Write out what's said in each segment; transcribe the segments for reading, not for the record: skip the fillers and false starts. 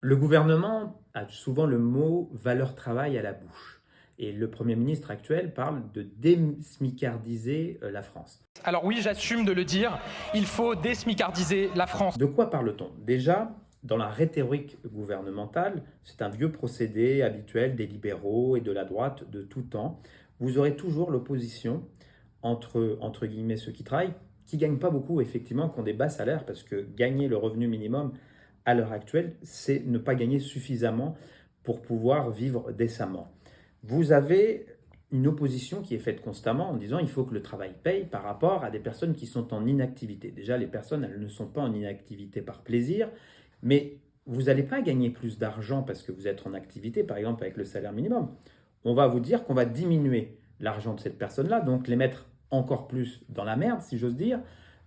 Le gouvernement a souvent le mot valeur travail à la bouche. Et le Premier ministre actuel parle de désmicardiser la France. Alors oui, j'assume de le dire, il faut désmicardiser la France. De quoi parle-t-on? Déjà, dans la rhétorique gouvernementale, c'est un vieux procédé habituel des libéraux et de la droite de tout temps. Vous aurez toujours l'opposition entre guillemets, ceux qui travaillent, qui ne gagnent pas beaucoup, effectivement, qui ont des bas salaires, parce que gagner le revenu minimum à l'heure actuelle, c'est ne pas gagner suffisamment pour pouvoir vivre décemment. Vous avez une opposition qui est faite constamment en disant il faut que le travail paye par rapport à des personnes qui sont en inactivité. Déjà, les personnes, elles ne sont pas en inactivité par plaisir, mais vous n'allez pas gagner plus d'argent parce que vous êtes en activité, par exemple avec le salaire minimum. On va vous dire qu'on va diminuer l'argent de cette personne-là, donc les mettre encore plus dans la merde, si j'ose dire,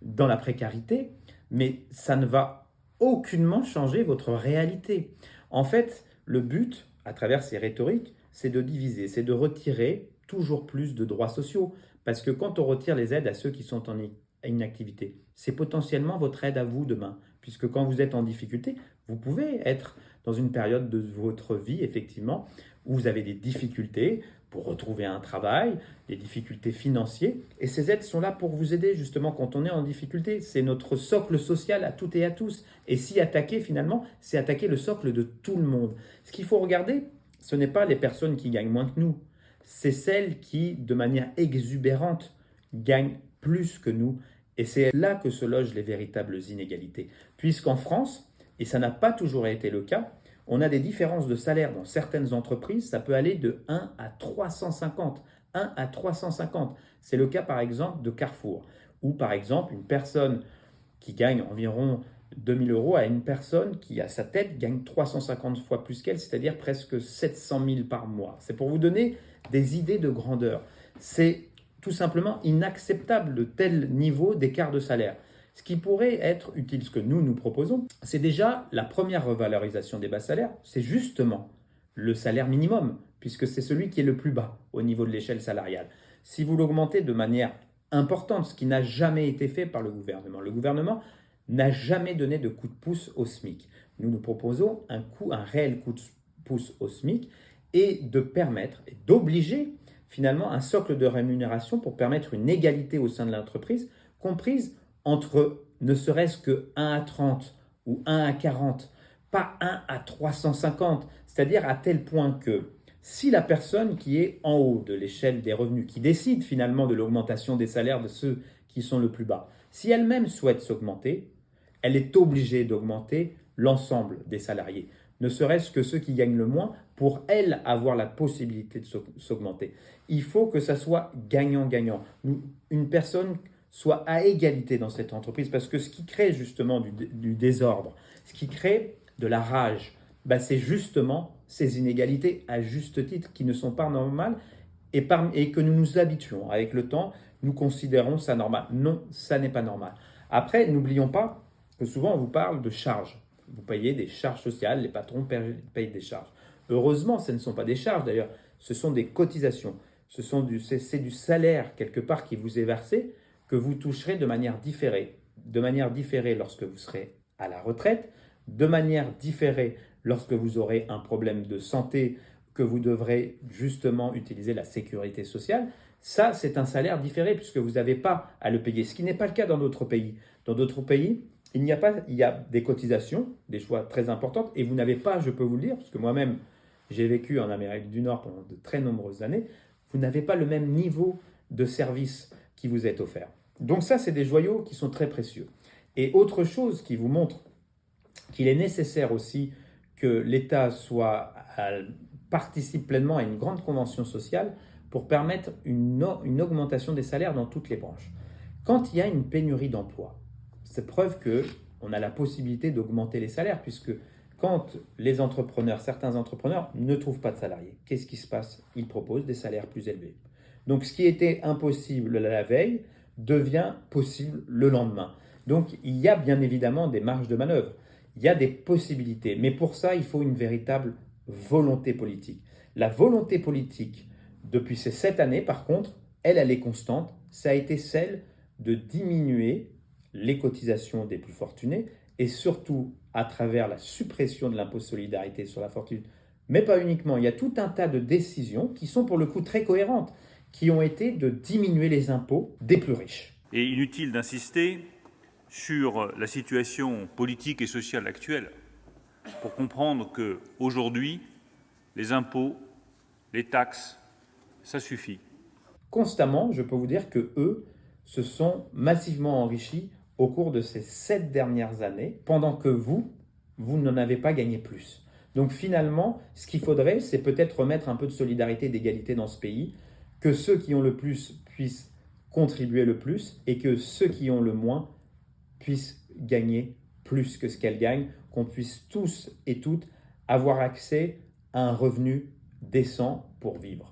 dans la précarité, mais ça ne va aucunement changer votre réalité. En fait, le but, à travers ces rhétoriques, c'est de diviser, c'est de retirer toujours plus de droits sociaux. Parce que quand on retire les aides à ceux qui sont en inactivité, c'est potentiellement votre aide à vous demain. Puisque quand vous êtes en difficulté, vous pouvez être dans une période de votre vie, effectivement, où vous avez des difficultés pour retrouver un travail, des difficultés financières, et ces aides sont là pour vous aider justement quand on est en difficulté. C'est notre socle social à toutes et à tous. Et s'y attaquer finalement, c'est attaquer le socle de tout le monde. Ce qu'il faut regarder, ce n'est pas les personnes qui gagnent moins que nous, c'est celles qui, de manière exubérante, gagnent plus que nous. Et c'est là que se logent les véritables inégalités. Puisqu'en France, et ça n'a pas toujours été le cas, on a des différences de salaire dans certaines entreprises, ça peut aller de 1 à 350. 1 à 350. C'est le cas par exemple de Carrefour, où par exemple une personne qui gagne environ 2000 euros à une personne qui, à sa tête, gagne 350 fois plus qu'elle, c'est-à-dire presque 700 000 par mois. C'est pour vous donner des idées de grandeur. C'est tout simplement inacceptable de tel niveau d'écart de salaire. Ce qui pourrait être utile, ce que nous proposons, c'est déjà la première revalorisation des bas salaires, c'est justement le salaire minimum, puisque c'est celui qui est le plus bas au niveau de l'échelle salariale. Si vous l'augmentez de manière importante, ce qui n'a jamais été fait par le gouvernement. Le gouvernement n'a jamais donné de coup de pouce au SMIC. Nous proposons un réel coup de pouce au SMIC et de permettre et d'obliger finalement un socle de rémunération pour permettre une égalité au sein de l'entreprise, comprise entre ne serait-ce que 1 à 30 ou 1 à 40, pas 1 à 350, c'est-à-dire à tel point que si la personne qui est en haut de l'échelle des revenus, qui décide finalement de l'augmentation des salaires de ceux qui sont le plus bas, si elle-même souhaite s'augmenter, elle est obligée d'augmenter l'ensemble des salariés, ne serait-ce que ceux qui gagnent le moins, pour elle avoir la possibilité de s'augmenter. Il faut que ça soit gagnant-gagnant. Une personne soit à égalité dans cette entreprise, parce que ce qui crée justement du désordre, ce qui crée de la rage, c'est justement ces inégalités à juste titre qui ne sont pas normales et que nous nous habituons. Avec le temps, nous considérons ça normal. Non, ça n'est pas normal. Après, n'oublions pas que souvent on vous parle de charges. Vous payez des charges sociales, les patrons payent des charges. Heureusement, ce ne sont pas des charges d'ailleurs, ce sont des cotisations. C'est du salaire quelque part qui vous est versé, que vous toucherez de manière différée. De manière différée lorsque vous serez à la retraite, de manière différée lorsque vous aurez un problème de santé, que vous devrez justement utiliser la sécurité sociale. Ça, c'est un salaire différé puisque vous n'avez pas à le payer, ce qui n'est pas le cas dans d'autres pays. Dans d'autres pays, il y a des cotisations, des choix très importantes, et vous n'avez pas, je peux vous le dire, parce que moi-même, j'ai vécu en Amérique du Nord pendant de très nombreuses années, vous n'avez pas le même niveau de service qui vous est offert. Donc ça, c'est des joyaux qui sont très précieux. Et autre chose qui vous montre qu'il est nécessaire aussi que l'État participe pleinement à une grande convention sociale pour permettre une augmentation des salaires dans toutes les branches. Quand il y a une pénurie d'emploi, c'est preuve qu'on a la possibilité d'augmenter les salaires, puisque quand certains entrepreneurs ne trouvent pas de salariés, qu'est-ce qui se passe? Ils proposent des salaires plus élevés. Donc ce qui était impossible la veille devient possible le lendemain. Donc il y a bien évidemment des marges de manœuvre, il y a des possibilités, mais pour ça il faut une véritable volonté politique. La volonté politique, depuis ces 7 années par contre, elle est constante, ça a été celle de diminuer les cotisations des plus fortunés et surtout à travers la suppression de l'impôt de solidarité sur la fortune, mais pas uniquement. Il y a tout un tas de décisions qui sont pour le coup très cohérentes, qui ont été de diminuer les impôts des plus riches. Et inutile d'insister sur la situation politique et sociale actuelle pour comprendre qu'aujourd'hui, les impôts, les taxes, ça suffit. Constamment, je peux vous dire que eux se sont massivement enrichis au cours de ces 7 dernières années, pendant que vous n'en avez pas gagné plus. Donc finalement, ce qu'il faudrait, c'est peut-être remettre un peu de solidarité et d'égalité dans ce pays, que ceux qui ont le plus puissent contribuer le plus et que ceux qui ont le moins puissent gagner plus que ce qu'elles gagnent, qu'on puisse tous et toutes avoir accès à un revenu décent pour vivre.